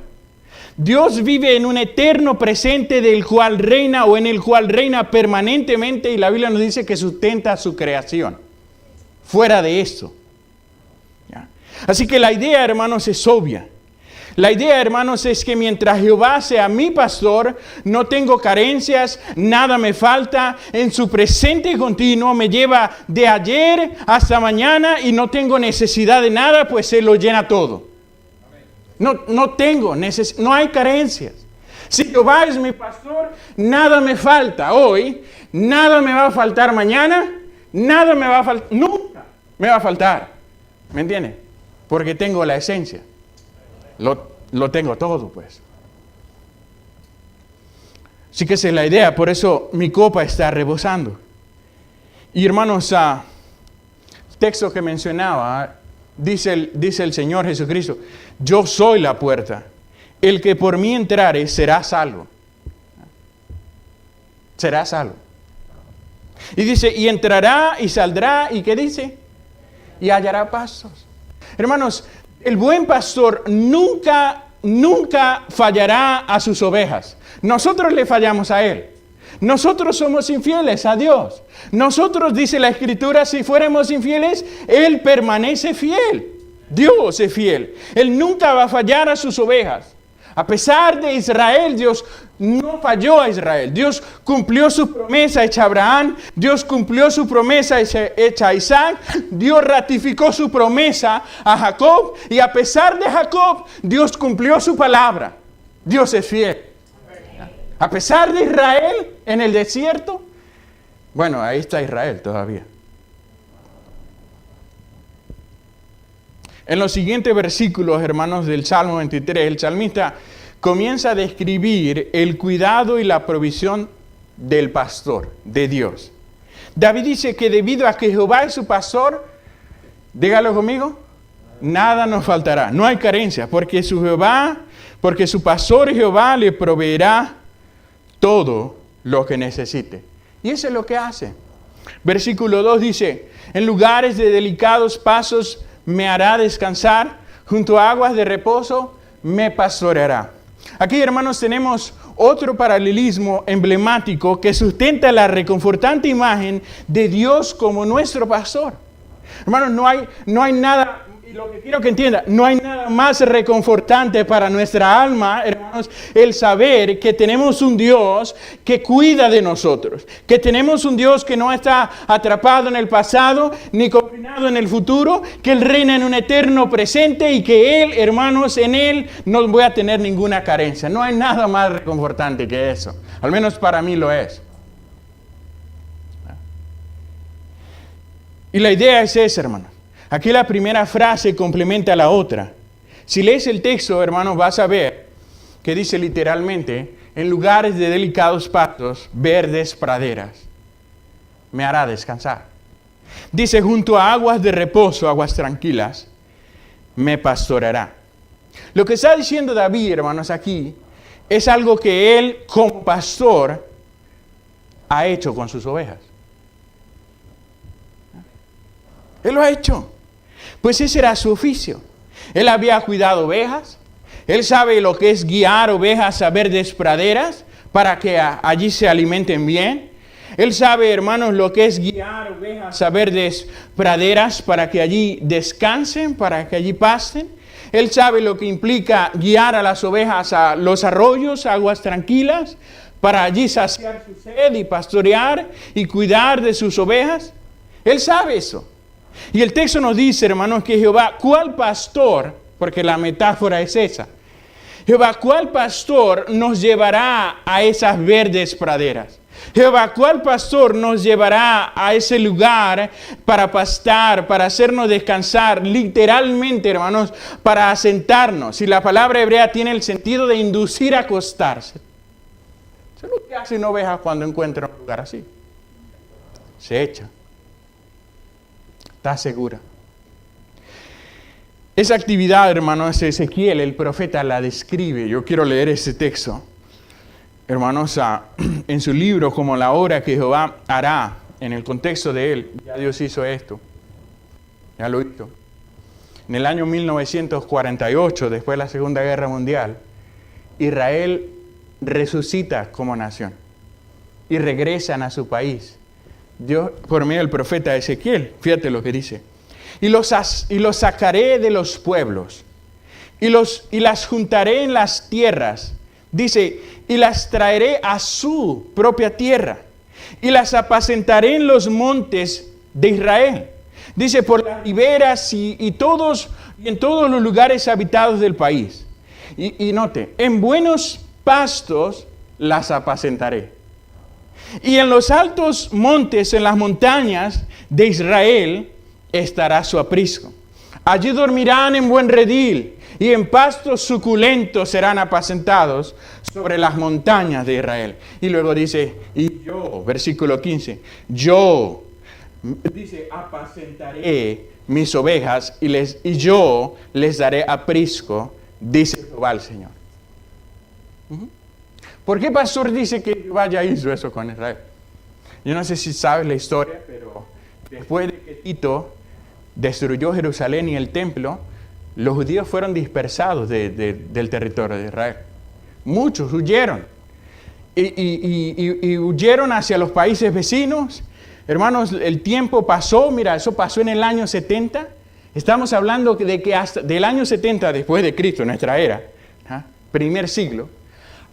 S1: Dios vive en un eterno presente del cual reina o en el cual reina permanentemente y la Biblia nos dice que sustenta su creación. Fuera de esto. ¿Ya? Así que la idea, hermanos, es obvia. La idea, hermanos, es que mientras Jehová sea mi pastor, no tengo carencias, nada me falta, en su presente continuo me lleva de ayer hasta mañana y no tengo necesidad de nada, pues Él lo llena todo. No hay carencias. Si Jehová es mi pastor, nada me falta hoy, nada me va a faltar mañana, nada me va a faltar, nunca me va a faltar. ¿Me entiende? Porque tengo la esencia. Lo tengo todo, pues. Así que esa es la idea, por eso mi copa está rebosando. Y hermanos, el texto que mencionaba, dice el Señor Jesucristo, yo soy la puerta, el que por mí entrare será salvo. Será salvo. Y dice, y entrará y saldrá, ¿y qué dice? Y hallará pastos. Hermanos, el buen pastor nunca fallará a sus ovejas. Nosotros le fallamos a Él. Nosotros somos infieles a Dios. Nosotros, dice la Escritura, si fuéramos infieles, Él permanece fiel. Dios es fiel. Él nunca va a fallar a sus ovejas. A pesar de Israel, Dios no falló a Israel. Dios cumplió su promesa hecha a Abraham. Dios cumplió su promesa hecha a Isaac. Dios ratificó su promesa a Jacob. Y a pesar de Jacob, Dios cumplió su palabra. Dios es fiel. A pesar de Israel en el desierto, bueno, ahí está Israel todavía. En los siguientes versículos, hermanos, del Salmo 23, el salmista comienza a describir el cuidado y la provisión del pastor, de Dios. David dice que debido a que Jehová es su pastor, dígalo conmigo, nada nos faltará, no hay carencia, porque su pastor Jehová le proveerá todo lo que necesite. Y eso es lo que hace. Versículo 2 dice, en lugares de delicados pasos me hará descansar, junto a aguas de reposo me pastoreará. Aquí, hermanos, tenemos otro paralelismo emblemático que sustenta la reconfortante imagen de Dios como nuestro pastor. Hermanos, no hay nada y lo que quiero que entienda, no hay nada más reconfortante para nuestra alma, hermanos, el saber que tenemos un Dios que cuida de nosotros, que tenemos un Dios que no está atrapado en el pasado ni confinado en el futuro, que Él reina en un eterno presente y que Él, hermanos, en Él no voy a tener ninguna carencia. No hay nada más reconfortante que eso, al menos para mí lo es. Y la idea es esa, hermanos. Aquí la primera frase complementa a la otra. Si lees el texto, hermanos, vas a ver que dice literalmente, en lugares de delicados pastos, verdes praderas, me hará descansar. Dice, junto a aguas de reposo, aguas tranquilas, me pastoreará. Lo que está diciendo David, hermanos, aquí, es algo que él, como pastor, ha hecho con sus ovejas. Él lo ha hecho. Pues ese era su oficio. Él había cuidado ovejas. Él sabe lo que es guiar ovejas a verdes praderas para que allí se alimenten bien. Él sabe, hermanos, lo que es guiar ovejas a verdes praderas para que allí descansen, para que allí pasten. Él sabe lo que implica guiar a las ovejas a los arroyos, aguas tranquilas, para allí saciar su sed y pastorear y cuidar de sus ovejas. Él sabe eso. Y el texto nos dice, hermanos, que Jehová, ¿cuál pastor? Porque la metáfora es esa. Jehová, ¿cuál pastor nos llevará a esas verdes praderas? Jehová, ¿cuál pastor nos llevará a ese lugar para pastar, para hacernos descansar? Literalmente, hermanos, para asentarnos. Y la palabra hebrea tiene el sentido de inducir a acostarse. Eso es lo que hace una oveja cuando encuentra un lugar así. Se echa. Está segura. Esa actividad, hermanos, Ezequiel, el profeta, la describe. Yo quiero leer ese texto. Hermanos, en su libro, como la obra que Jehová hará, en el contexto de él, ya Dios hizo esto. Ya lo hizo. En el año 1948, después de la Segunda Guerra Mundial, Israel resucita como nación y regresan a su país. Dios, por medio del profeta Ezequiel, fíjate lo que dice. Y los sacaré de los pueblos, y las juntaré en las tierras. Dice, y las traeré a su propia tierra, y las apacentaré en los montes de Israel. Dice, por las riberas y en todos los lugares habitados del país. Y note, en buenos pastos las apacentaré. Y en los altos montes, en las montañas de Israel, estará su aprisco. Allí dormirán en buen redil, y en pastos suculentos serán apacentados sobre las montañas de Israel. Y luego dice, y yo, versículo 15, yo, dice, apacentaré mis ovejas, y yo les daré aprisco, dice Jehová el Señor. ¿Por qué pastor dice que Jehová ya hizo eso con Israel? Yo no sé si sabes la historia, pero después de que Tito destruyó Jerusalén y el templo, los judíos fueron dispersados del territorio de Israel. Muchos huyeron. Y huyeron hacia los países vecinos. Hermanos, el tiempo pasó, mira, eso pasó en el año 70. Estamos hablando de que hasta del año 70 después de Cristo, nuestra era, primer siglo,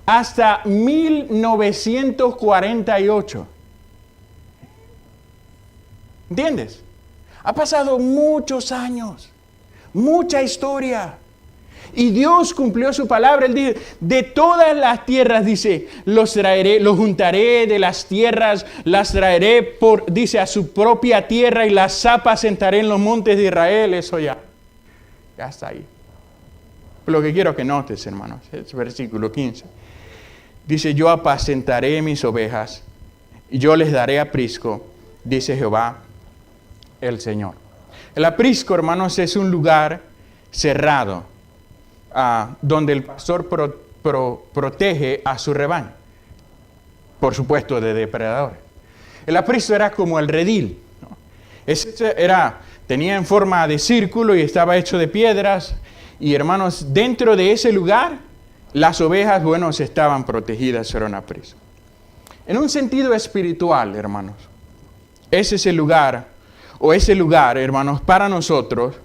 S1: hasta 1948. ¿Entiendes? Ha pasado muchos años, mucha historia. Y Dios cumplió su palabra. Él dice, de todas las tierras, dice, los juntaré de las tierras, las traeré dice, a su propia tierra y las apacentaré en los montes de Israel. Eso ya está ahí. Lo que quiero que notes, hermanos, es versículo 15. Dice, yo apacentaré mis ovejas y yo les daré aprisco, dice Jehová el Señor. El aprisco, hermanos, es un lugar cerrado donde el pastor protege a su rebaño, por supuesto, de depredadores. El aprisco era como el redil, ¿no? Tenía en forma de círculo y estaba hecho de piedras. Y hermanos, dentro de ese lugar, las ovejas, estaban protegidas, era un aprisco. En un sentido espiritual, hermanos, ese lugar, hermanos, para nosotros,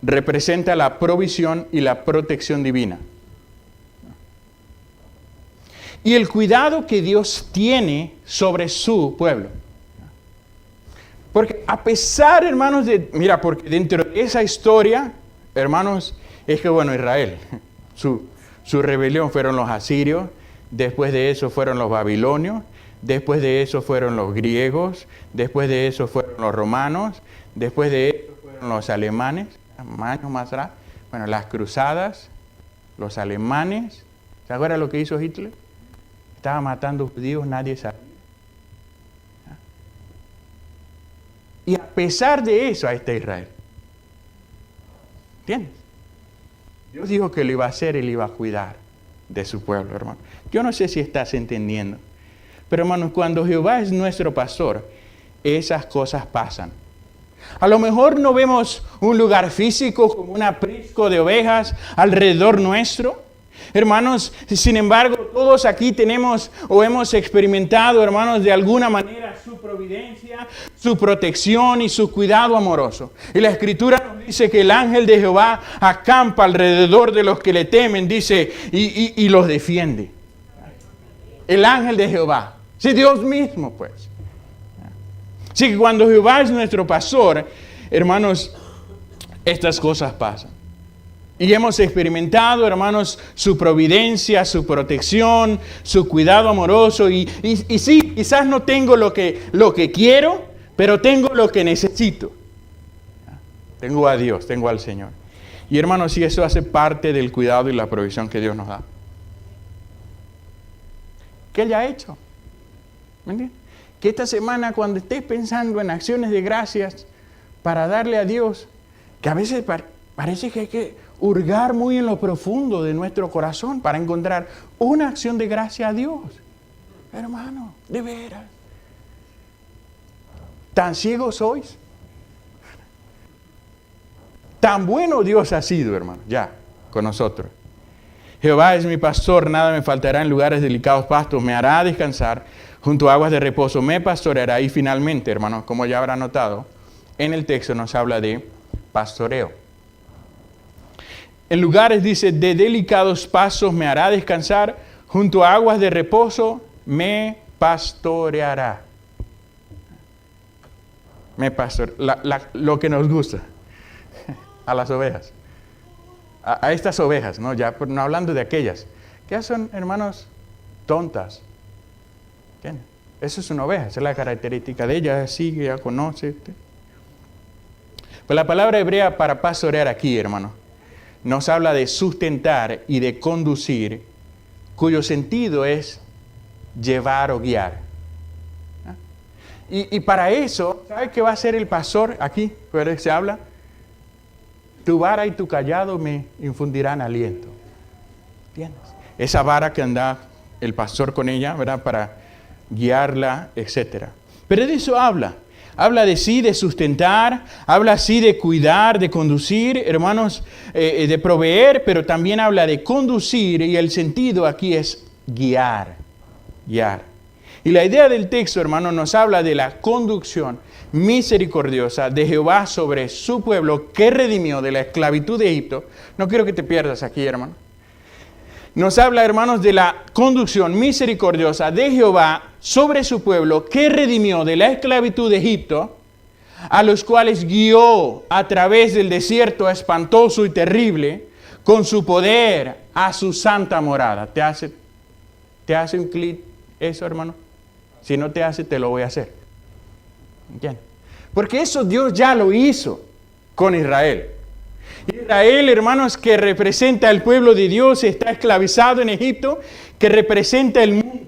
S1: representa la provisión y la protección divina. Y el cuidado que Dios tiene sobre su pueblo. Porque a pesar, hermanos, porque dentro de esa historia, hermanos, es que Israel, su rebelión fueron los asirios, después de eso fueron los babilonios, después de eso fueron los griegos, después de eso fueron los romanos, después de eso fueron los alemanes, años más atrás, las cruzadas, los alemanes. ¿Se acuerdan lo que hizo Hitler? Estaba matando judíos, nadie sabía. Y a pesar de eso, ahí está Israel. ¿Entiendes? Dios dijo que lo iba a hacer, Él iba a cuidar de su pueblo, hermano. Yo no sé si estás entendiendo. Pero, hermanos, cuando Jehová es nuestro pastor, esas cosas pasan. A lo mejor no vemos un lugar físico como un aprisco de ovejas alrededor nuestro. Hermanos, sin embargo, todos aquí tenemos o hemos experimentado, hermanos, de alguna manera su providencia, su protección y su cuidado amoroso. Y la Escritura nos dice que el ángel de Jehová acampa alrededor de los que le temen, dice, y los defiende. El ángel de Jehová. Sí, Dios mismo, pues. Así que cuando Jehová es nuestro pastor, hermanos, estas cosas pasan. Y hemos experimentado, hermanos, su providencia, su protección, su cuidado amoroso. Y sí, quizás no tengo lo que quiero, pero tengo lo que necesito. Tengo a Dios, tengo al Señor. Y hermanos, sí, eso hace parte del cuidado y la provisión que Dios nos da. ¿Qué Él ya ha hecho? ¿Me entiendes? Que esta semana, cuando estés pensando en acciones de gracias para darle a Dios, que a veces parece que hay que hurgar muy en lo profundo de nuestro corazón para encontrar una acción de gracia a Dios. Hermano, de veras. ¿Tan ciegos sois? Tan bueno Dios ha sido, hermano, ya, con nosotros. Jehová es mi pastor, nada me faltará. En lugares delicados pastos me hará descansar, junto a aguas de reposo me pastoreará. Y finalmente, hermanos, como ya habrá notado, en el texto nos habla de pastoreo. En lugares, dice, de delicados pastos me hará descansar, junto a aguas de reposo me pastoreará. Lo que nos gusta, a las ovejas. A estas ovejas, ¿no? Ya no hablando de aquellas, que ya son, hermanos, tontas. ¿Entiendes? Eso es una oveja, esa es la característica de ella, sigue, ya conoce. Pues la palabra hebrea para pastorear aquí, hermano, nos habla de sustentar y de conducir, cuyo sentido es llevar o guiar. Y para eso, ¿sabe qué va a hacer el pastor aquí? Pero se habla, tu vara y tu callado me infundirán aliento. ¿Entiendes? Esa vara que anda el pastor con ella, ¿verdad? Para guiarla, etc. Pero de eso habla. Habla de sí, de sustentar, habla así de cuidar, de conducir, hermanos, de proveer, pero también habla de conducir, y el sentido aquí es guiar, guiar. Y la idea del texto, hermanos, nos habla de la conducción misericordiosa de Jehová sobre su pueblo que redimió de la esclavitud de Egipto. No quiero que te pierdas aquí, hermano. Nos habla, hermanos, de la conducción misericordiosa de Jehová sobre su pueblo que redimió de la esclavitud de Egipto, a los cuales guió a través del desierto espantoso y terrible, con su poder a su santa morada. ¿Te hace un clic eso, hermano? Si no te hace, te lo voy a hacer. ¿Entiendes? Porque eso Dios ya lo hizo con Israel. Israel, hermanos, que representa al pueblo de Dios, está esclavizado en Egipto, que representa el mundo.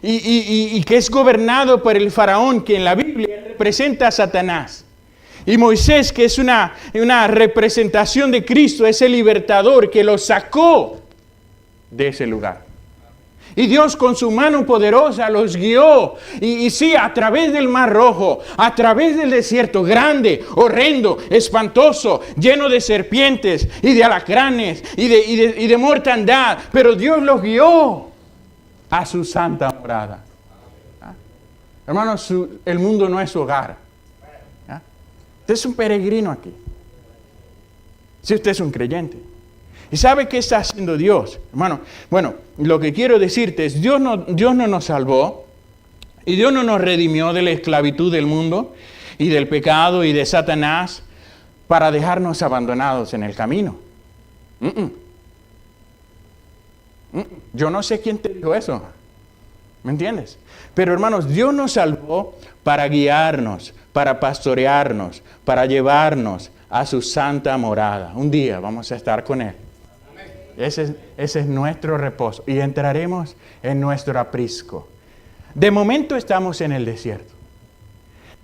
S1: Y que es gobernado por el faraón, que en la Biblia representa a Satanás. Y Moisés, que es una representación de Cristo, es el libertador que lo sacó de ese lugar. Y Dios con su mano poderosa los guió. Y sí, a través del Mar Rojo, a través del desierto grande, horrendo, espantoso, lleno de serpientes y de alacranes y de mortandad. Pero Dios los guió a su santa morada. ¿Ah? Hermanos, el mundo no es su hogar. ¿Ah? Usted es un peregrino aquí. Si usted es un creyente. ¿Y sabe qué está haciendo Dios? Hermano, bueno, lo que quiero decirte es, Dios no nos salvó y Dios no nos redimió de la esclavitud del mundo y del pecado y de Satanás para dejarnos abandonados en el camino. Yo no sé quién te dijo eso. ¿Me entiendes? Pero hermanos, Dios nos salvó para guiarnos, para pastorearnos, para llevarnos a su santa morada. Un día vamos a estar con Él. Ese es nuestro reposo. Y entraremos en nuestro aprisco. De momento estamos en el desierto.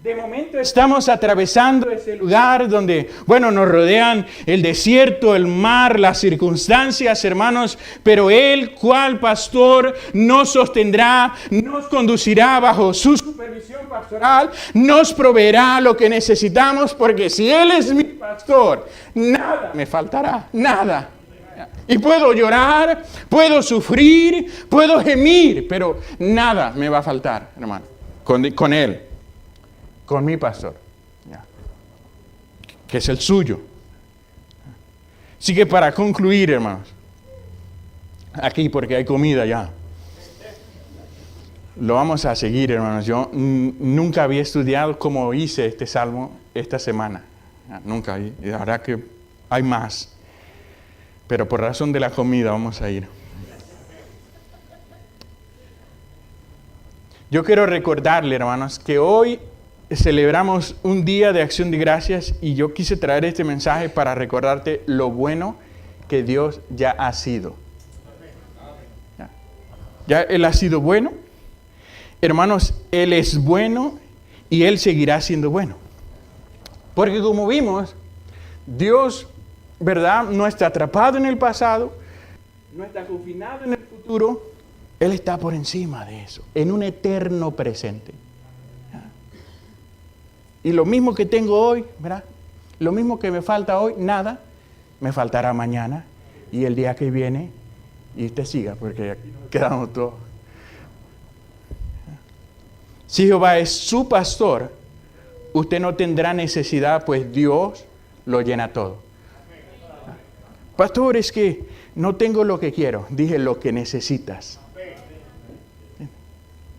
S1: De momento estamos atravesando ese lugar donde, nos rodean el desierto, el mar, las circunstancias, hermanos. Pero Él, cual pastor, nos sostendrá, nos conducirá bajo su supervisión pastoral, nos proveerá lo que necesitamos, porque si Él es mi pastor, nada me faltará, nada. Y puedo llorar, puedo sufrir, puedo gemir, pero nada me va a faltar, hermano, con Él, con mi pastor, que es el suyo. Así que para concluir, hermanos, aquí porque hay comida ya, lo vamos a seguir, hermanos. Yo nunca había estudiado como hice este salmo esta semana, nunca, y la verdad que hay más. Pero por razón de la comida vamos a ir. Yo quiero recordarle, hermanos, que hoy celebramos un día de acción de gracias y yo quise traer este mensaje para recordarte lo bueno que Dios ya ha sido. Ya Él ha sido bueno. Hermanos, Él es bueno y Él seguirá siendo bueno. Porque como vimos, Dios, ¿verdad?, no está atrapado en el pasado, no está confinado en el futuro. Él está por encima de eso, en un eterno presente. Y lo mismo que tengo hoy, ¿verdad?, lo mismo que me falta hoy, nada, me faltará mañana y el día que viene, y usted siga, porque aquí nos quedamos todos. Si Jehová es su pastor, usted no tendrá necesidad, pues Dios lo llena todo. Pastor, es que no tengo lo que quiero. Dije lo que necesitas.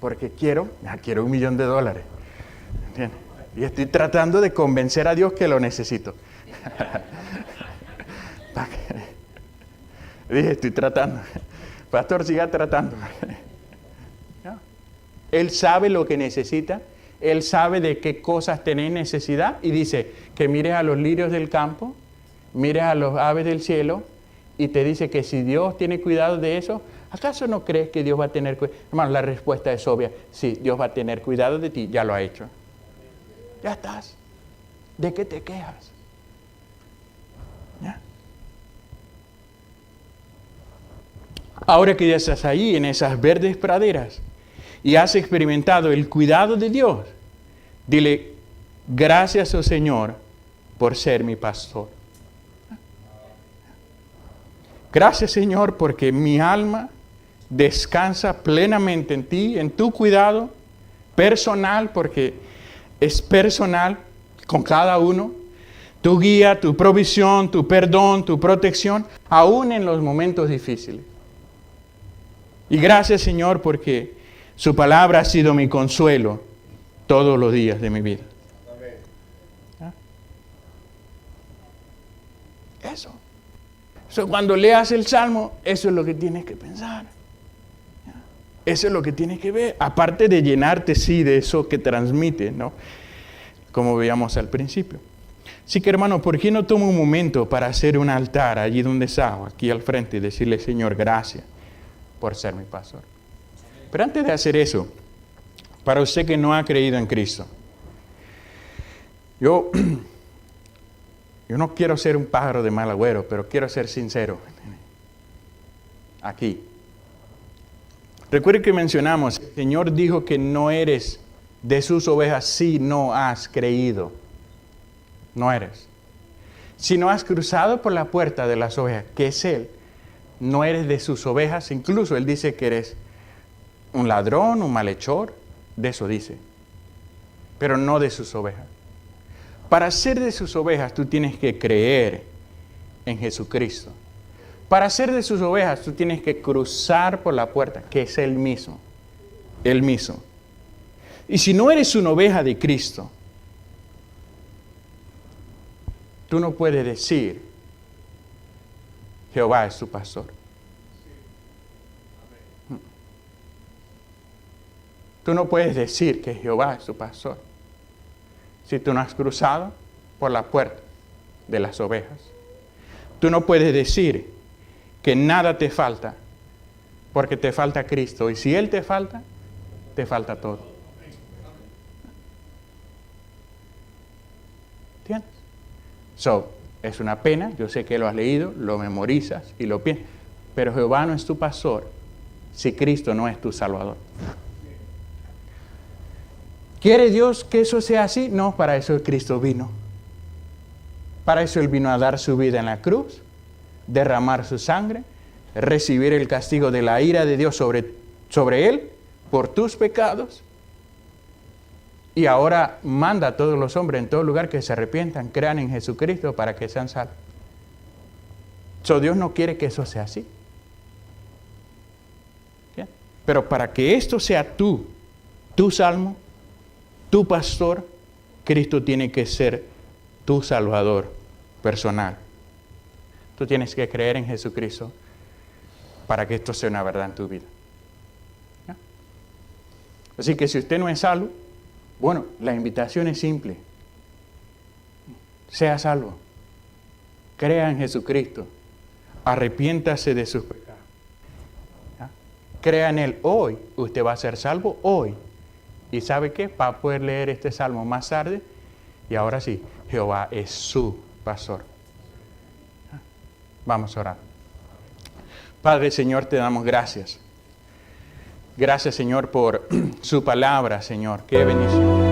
S1: Porque quiero $1 millón. ¿Entiendes? Y estoy tratando de convencer a Dios que lo necesito. Dije, estoy tratando. Pastor, siga tratando. Él sabe lo que necesita. Él sabe de qué cosas tenéis necesidad. Y dice que mires a los lirios del campo, mires a los aves del cielo, y te dice que si Dios tiene cuidado de eso, ¿acaso no crees que Dios va a tener cuidado? Hermano, la respuesta es obvia. Sí, Dios va a tener cuidado de ti. Ya lo ha hecho. Ya estás. ¿De qué te quejas? ¿Ya? Ahora que ya estás ahí en esas verdes praderas y has experimentado el cuidado de Dios, dile, gracias, oh Señor, por ser mi pastor. Gracias, Señor, porque mi alma descansa plenamente en ti, en tu cuidado personal, porque es personal con cada uno. Tu guía, tu provisión, tu perdón, tu protección, aún en los momentos difíciles. Y gracias, Señor, porque su palabra ha sido mi consuelo todos los días de mi vida. Eso. Cuando leas el Salmo, eso es lo que tienes que pensar. Eso es lo que tienes que ver. Aparte de llenarte, sí, de eso que transmite, ¿no? Como veíamos al principio. Así que, hermano, ¿por qué no toma un momento para hacer un altar allí donde está, aquí al frente, y decirle, Señor, gracias por ser mi pastor? Pero antes de hacer eso, para usted que no ha creído en Cristo, yo no quiero ser un pájaro de mal agüero, pero quiero ser sincero. Aquí. Recuerde que mencionamos, el Señor dijo que no eres de sus ovejas si no has creído. No eres. Si no has cruzado por la puerta de las ovejas, que es Él, no eres de sus ovejas. Incluso Él dice que eres un ladrón, un malhechor, de eso dice. Pero no de sus ovejas. Para ser de sus ovejas, tú tienes que creer en Jesucristo. Para ser de sus ovejas, tú tienes que cruzar por la puerta, que es Él mismo. Él mismo. Y si no eres una oveja de Cristo, tú no puedes decir, Jehová es tu pastor. Tú no puedes decir que Jehová es tu pastor si tú no has cruzado por la puerta de las ovejas. Tú no puedes decir que nada te falta porque te falta Cristo. Y si Él te falta todo. ¿Entiendes? Es una pena, yo sé que lo has leído, lo memorizas y lo piensas, pero Jehová no es tu pastor si Cristo no es tu Salvador. ¿Quiere Dios que eso sea así? No, para eso Cristo vino. Para eso Él vino a dar su vida en la cruz, derramar su sangre, recibir el castigo de la ira de Dios sobre Él por tus pecados. Y ahora manda a todos los hombres en todo lugar que se arrepientan, crean en Jesucristo para que sean salvos. Dios no quiere que eso sea así. ¿Bien? Pero para que esto sea tu salmo, tu pastor, Cristo tiene que ser tu Salvador personal. Tú tienes que creer en Jesucristo para que esto sea una verdad en tu vida. ¿Ya? Así que si usted no es salvo, bueno, la invitación es simple. Sea salvo. Crea en Jesucristo. Arrepiéntase de sus pecados. ¿Ya? Crea en Él hoy. Usted va a ser salvo hoy. ¿Y sabe qué? Va a poder leer este salmo más tarde. Y ahora sí, Jehová es su pastor. ¿Ya? Vamos a orar. Padre, Señor, te damos gracias. Gracias, Señor, por su palabra, Señor. Qué bendición.